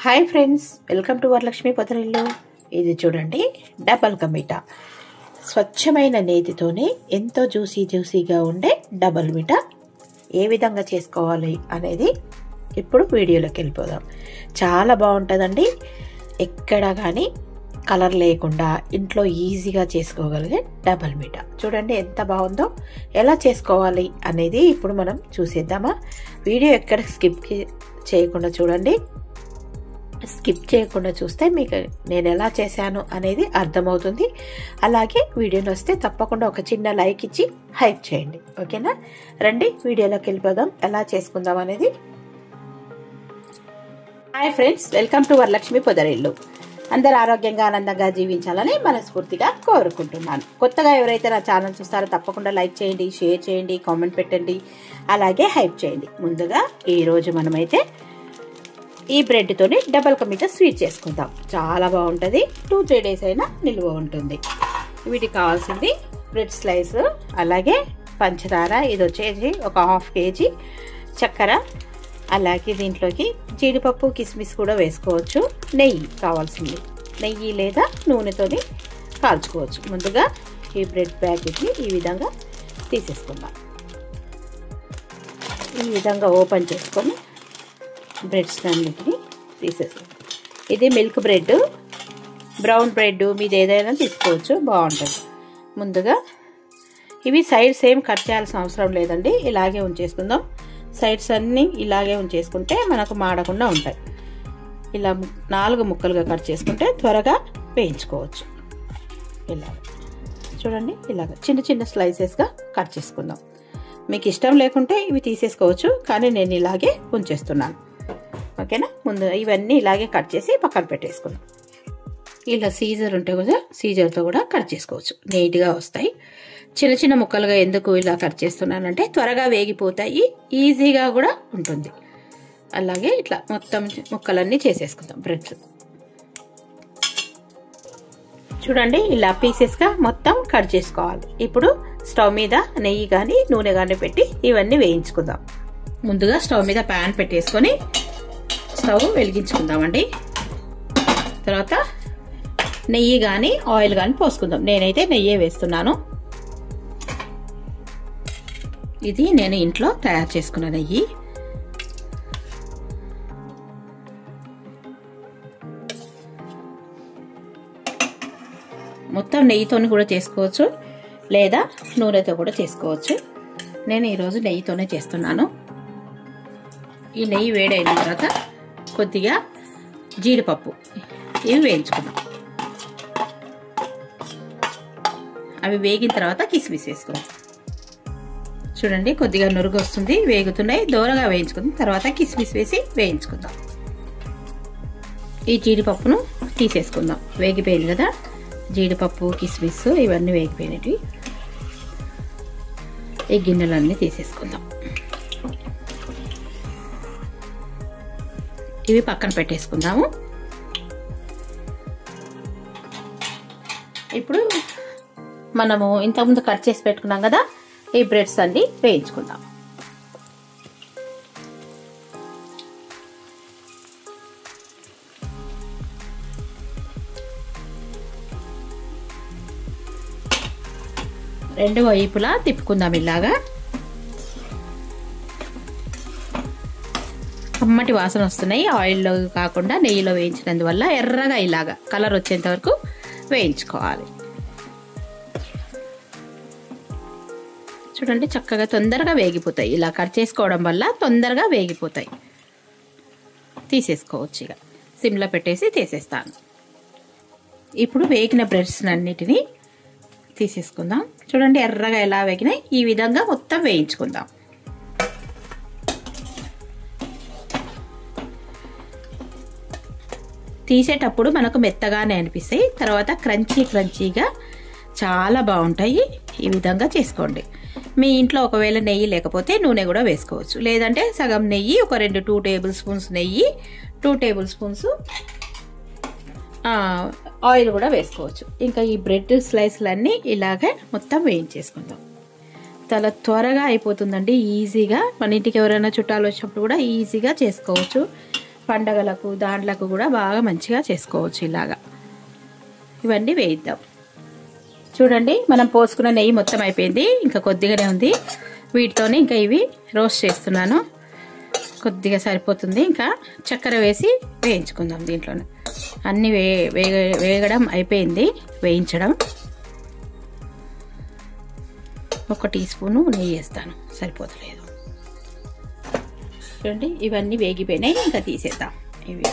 Hi friends, welcome to Varalakshmi Podarillu. ఇది చూడండి, double ka meetha. స్వచ్ఛమైన నేతితోనే ఎంతో జ్యూసీగా ఉండే డబల్ మీఠా ఏ విధంగా చేసుకోవాలి అనేది ఇప్పుడు వీడియోలోకి వెళ్ళిపోదాం. చాలా బాగుంటుందండి. ఎక్కడ కానీ కలర్ లేకుండా ఇంట్లో ఈజీగా చేసుకోగలిగే డబల్ మీఠా. చూడండి ఎంత బాగుందో. ఎలా చేసుకోవాలి అనేది ఇప్పుడు మనం చూసేద్దామా. వీడియో ఎక్కడ స్కిప్ చేయకుండా చూడండి. స్కిప్ చేయకుండా చూస్తే మీకు నేను ఎలా చేశాను అనేది అర్థమవుతుంది. అలాగే వీడియోని వస్తే తప్పకుండా ఒక చిన్న లైక్ ఇచ్చి హైప్ చేయండి, ఓకేనా? రండి వీడియోలోకి వెళ్ళిపోదాం, ఎలా చేసుకుందాం అనేది. Hi friends, welcome to Varalakshmi Podarillu. అందరు ఆరోగ్యంగా ఆనందంగా జీవించాలని మనస్ఫూర్తిగా కోరుకుంటున్నాను. కొత్తగా ఎవరైతే నా ఛానల్ చూస్తారో తప్పకుండా లైక్ చేయండి, షేర్ చేయండి, కామెంట్ పెట్టండి, అలాగే హైప్ చేయండి. ముందుగా ఈరోజు మనమైతే ఈ బ్రెడ్ తోని డబల్ కా మీఠా స్వీట్ చేసుకుందాం. చాలా బాగుంటుంది. 2-3 డేస్ అయినా నిల్వ ఉంటుంది. వీటికి కావాల్సింది బ్రెడ్ స్లైస్, అలాగే పంచదార, ఇది వచ్చేసి ఒక 1/2 kg చక్కెర, అలాగే దీంట్లోకి జీడిపప్పు కిస్మిస్ కూడా వేసుకోవచ్చు. నెయ్యి కావాల్సింది, నెయ్యి లేదా నూనెతోని కాల్చుకోవచ్చు. ముందుగా ఈ బ్రెడ్ ప్యాకెట్ని ఈ విధంగా తీసేసుకుందాం. ఈ విధంగా ఓపెన్ చేసుకొని బ్రెడ్స్ అన్నిటిని తీసేసుకుందాం. ఇది మిల్క్ బ్రెడ్, బ్రౌన్ బ్రెడ్ మీది ఏదైనా తీసుకోవచ్చు, బాగుంటుంది. ముందుగా ఇవి సైడ్స్ ఏం కట్ చేయాల్సిన అవసరం లేదండి, ఇలాగే ఉంచేసుకుందాం. సైడ్స్ అన్నీ ఇలాగే ఉంచేసుకుంటే మనకు మాడకుండా ఉంటాయి. ఇలా 4 ముక్కలుగా కట్ చేసుకుంటే త్వరగా వేయించుకోవచ్చు. ఇలా చూడండి, ఇలాగ చిన్న చిన్న స్లైసెస్గా కట్ చేసుకుందాం. మీకు ఇష్టం లేకుంటే ఇవి తీసేసుకోవచ్చు, కానీ నేను ఇలాగే ఉంచేస్తున్నాను, ఓకేనా? ముందు ఇవన్నీ ఇలాగే కట్ చేసి పక్కన పెట్టేసుకుందాం. ఇలా సీజర్ ఉంటే కూడా సీజర్తో కూడా కట్ చేసుకోవచ్చు, నీట్గా వస్తాయి. చిన్న చిన్న ముక్కలుగా ఎందుకు ఇలా కట్ చేస్తున్నానంటే త్వరగా వేగిపోతాయి, ఈజీగా కూడా ఉంటుంది. అలాగే ఇట్లా మొత్తం ముక్కలన్నీ చేసేసుకుందాం. బ్రెడ్ చూడండి, ఇలా పీసెస్గా మొత్తం కట్ చేసుకోవాలి. ఇప్పుడు స్టవ్ మీద నెయ్యి కానీ నూనె కానీ పెట్టి ఇవన్నీ వేయించుకుందాం. ముందుగా స్టవ్ మీద ప్యాన్ పెట్టేసుకొని స్టవ్ వెలిగించుకుందామండి. తర్వాత నెయ్యి కానీ ఆయిల్ కానీ పోసుకుందాం. నేనైతే నెయ్యే వేస్తున్నాను. ఇది నేను ఇంట్లో తయారు చేసుకున్న నెయ్యి. మొత్తం నెయ్యితోని కూడా చేసుకోవచ్చు, లేదా నూనెతో కూడా చేసుకోవచ్చు. నేను ఈరోజు నెయ్యితోనే చేస్తున్నాను. ఈ నెయ్యి వేడైన తర్వాత కొద్దిగా జీడిపప్పు ఇవి వేయించుకుందాం. అవి వేగిన తర్వాత కిస్మిస్ వేసుకుందాం. చూడండి, కొద్దిగా నురుగు వస్తుంది, వేగుతున్నాయి. దూరగా వేయించుకుందాం. తర్వాత కిస్మిస్ వేసి వేయించుకుందాం. ఈ జీడిపప్పును తీసేసుకుందాం. వేగిపోయింది కదా జీడిపప్పు కిస్మిస్, ఇవన్నీ వేగిపోయినవి. ఈ గిన్నెలన్నీ తీసేసుకుందాం. ఇవి పక్కన పెట్టేసుకుందాము. ఇప్పుడు మనము ఇంతకుముందు కట్ చేసి పెట్టుకున్నాం కదా, ఈ బ్రెడ్స్ అన్ని వేయించుకుందాం. రెండు వైపులా తిప్పుకుందాం. ఇలాగా కమ్మటి వాసన వస్తున్నాయి. ఆయిల్లో కాకుండా నెయ్యిలో వేయించినందువల్ల ఎర్రగా ఇలాగా కలర్ వచ్చేంత వరకు వేయించుకోవాలి. చూడండి, చక్కగా తొందరగా వేగిపోతాయి. ఇలా కట్ చేసుకోవడం వల్ల తొందరగా వేగిపోతాయి. తీసేసుకోవచ్చు. ఇక సిమ్లో పెట్టేసి తీసేస్తాను. ఇప్పుడు వేగిన బ్రెడ్స్ అన్నిటినీ తీసేసుకుందాం. చూడండి ఎర్రగా ఎలా వేగినాయి. ఈ విధంగా మొత్తం వేయించుకుందాం. తీసేటప్పుడు మనకు మెత్తగానే అనిపిస్తాయి, తర్వాత క్రంచీగా చాలా బాగుంటాయి. ఈ విధంగా చేసుకోండి. మీ ఇంట్లో ఒకవేళ నెయ్యి లేకపోతే నూనె కూడా వేసుకోవచ్చు, లేదంటే సగం నెయ్యి, ఒక 2 టేబుల్ స్పూన్స్ నెయ్యి, 2 టేబుల్ స్పూన్స్ ఆయిల్ కూడా వేసుకోవచ్చు. ఇంకా ఈ బ్రెడ్ స్లైస్లన్నీ ఇలాగే మొత్తం వేయించేసుకుందాం. చాలా త్వరగా అయిపోతుందండి, ఈజీగా. మన ఇంటికి ఎవరైనా చుట్టాలు వచ్చినప్పుడు కూడా ఈజీగా చేసుకోవచ్చు. పండగలకు దాంట్లకు కూడా బాగా మంచిగా చేసుకోవచ్చు ఇలాగా. ఇవన్నీ వేయిద్దాం. చూడండి మనం పోసుకున్న నెయ్యి మొత్తం అయిపోయింది, ఇంకా కొద్దిగానే ఉంది. వీటితోనే ఇంకా ఇవి రోస్ట్ చేస్తున్నాను. కొద్దిగా సరిపోతుంది. ఇంకా చక్కెర వేసి వేయించుకుందాం. దీంట్లోనే అన్నీ వేగడం అయిపోయింది. వేయించడం 1 టీ స్పూను నెయ్యి వేస్తాను, సరిపోతలేదు. చూడండి ఇవన్నీ వేగిపోయినాయి. ఇంకా తీసేద్దాం. ఇవి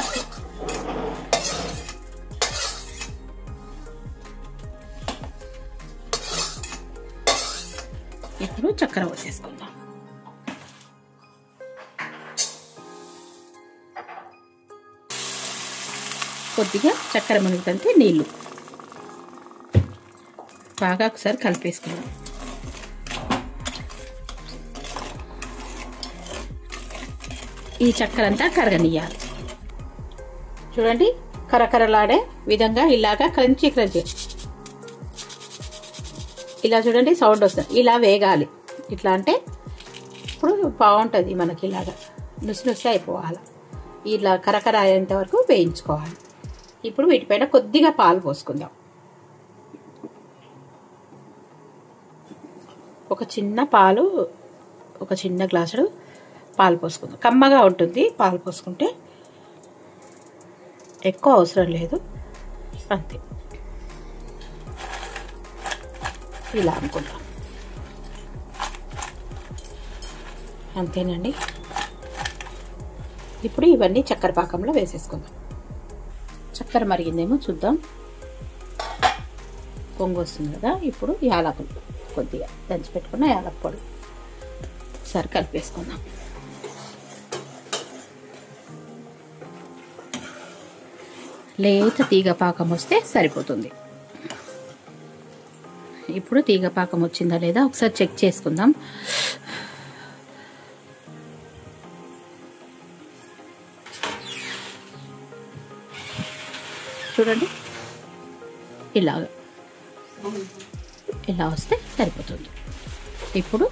ఇప్పుడు చక్కెర పోసేసుకుందాం. కొద్దిగా చక్కెర మునుగుతుంటే నీళ్ళు బాగా ఒకసారి కలిపేసుకుందాం. ఈ చక్కెర అంతా కరగనియాలి. చూడండి కరకరలాడే విధంగా ఇలాగా క్రంచీ ఇలా చూడండి సౌండ్ వస్తుంది. ఇలా వేగాలి. ఇట్లా అంటే ఇప్పుడు బాగుంటుంది మనకి. ఇలాగా నుసి అయిపోవాలి. ఇలా కరకర అయ్యేంత వరకు వేయించుకోవాలి. ఇప్పుడు వీటిపైన కొద్దిగా పాలు పోసుకుందాం. ఒక చిన్న గ్లాసుడు పాలు పోసుకుందాం. కమ్మగా ఉంటుంది పాలు పోసుకుంటే, ఎక్కువ అవసరం లేదు. అంతే, ఇలా అనుకుంటాం. అంతేనండి. ఇప్పుడు ఇవన్నీ చక్కెర పాకంలో వేసేసుకుందాం. చక్కెర మరిగిందేమో చూద్దాం. పొంగు వస్తుంది కదా. ఇప్పుడు యాలకులు కొద్దిగా దంచి పెట్టుకున్న యాలక పొడి ఒకసారి కలిపేసుకుందాం. లేత తీగ పాకం వస్తే సరిపోతుంది. ఇప్పుడు తీగ పాకం వచ్చిందా లేదా ఒకసారి చెక్ చేసుకుందాం. చూడండి ఇలా వస్తే సరిపోతుంది. ఇప్పుడు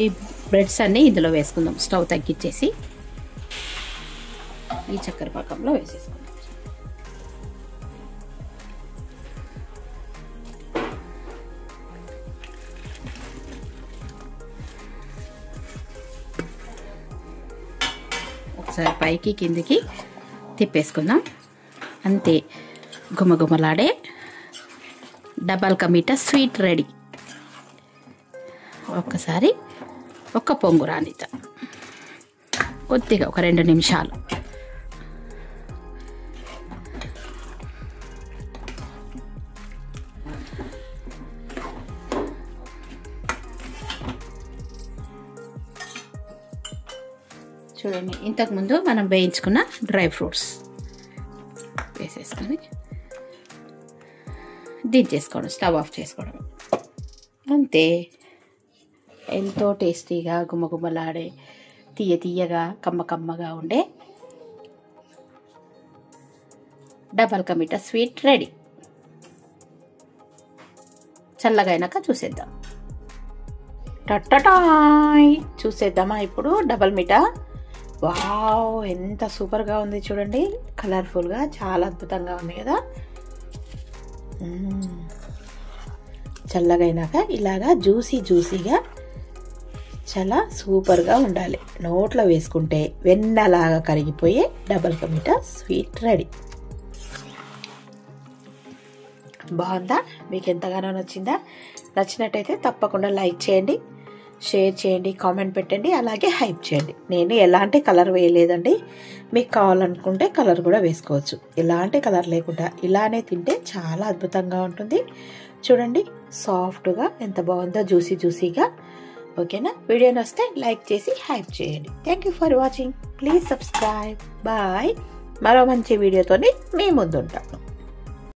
ఈ బ్రెడ్స్ అన్నీ ఇందులో వేసుకుందాం. స్టవ్ తగ్గించేసి ఈ చక్కెర పాకంలో వేసేసుకుందాం. ఒకసారి పైకి కిందికి తిప్పేసుకుందాం. అంతే, గుమగుమలాడే double ka meetha sweet ready. ఒక్కసారి ఒక్క పొంగు రానిత కొద్దిగా ఒక 2 నిమిషాలు. చూడండి ఇంతకుముందు మనం వేయించుకున్న డ్రై ఫ్రూట్స్ వేసేసుకొని దించేసుకోవడం, స్టవ్ ఆఫ్ చేసుకోవడం. అంతే, ఎంతో టేస్టీగా గుమగుమలాడే తీయగా కమ్మగా ఉండే double ka meetha sweet ready. చల్లగా అయినాక చూసేద్దాం. టట్టటాయ్, చూసేద్దామా ఇప్పుడు డబల్ మీఠా. వావ్, ఎంత సూపర్గా ఉంది చూడండి. కలర్ఫుల్గా చాలా అద్భుతంగా ఉంది కదా. చల్లగైనాక ఇలాగా జ్యూసీగా చాలా సూపర్గా ఉండాలి. నోట్లో వేసుకుంటే వెన్నలాగా కరిగిపోయే double ka meetha sweet ready. బాగుందా? మీకు ఎంతగానో నచ్చిందా? నచ్చినట్టయితే తప్పకుండా లైక్ చేయండి, షేర్ చేయండి, కామెంట్ పెట్టండి, అలాగే హైప్ చేయండి. నేను ఎలాంటి కలర్ వేయలేదండి. మీకు కావాలనుకుంటే కలర్ కూడా వేసుకోవచ్చు. ఎలాంటి కలర్ లేకుండా ఇలానే తింటే చాలా అద్భుతంగా ఉంటుంది. చూడండి సాఫ్ట్గా ఎంత బాగుందో, జ్యూసీగా. ఓకేనా? వీడియో నచ్చితే లైక్ చేసి హైప్ చేయండి. Thank you for watching. Please subscribe. Bye. మరో మంచి వీడియోతోని మీ ముందు ఉంటాను.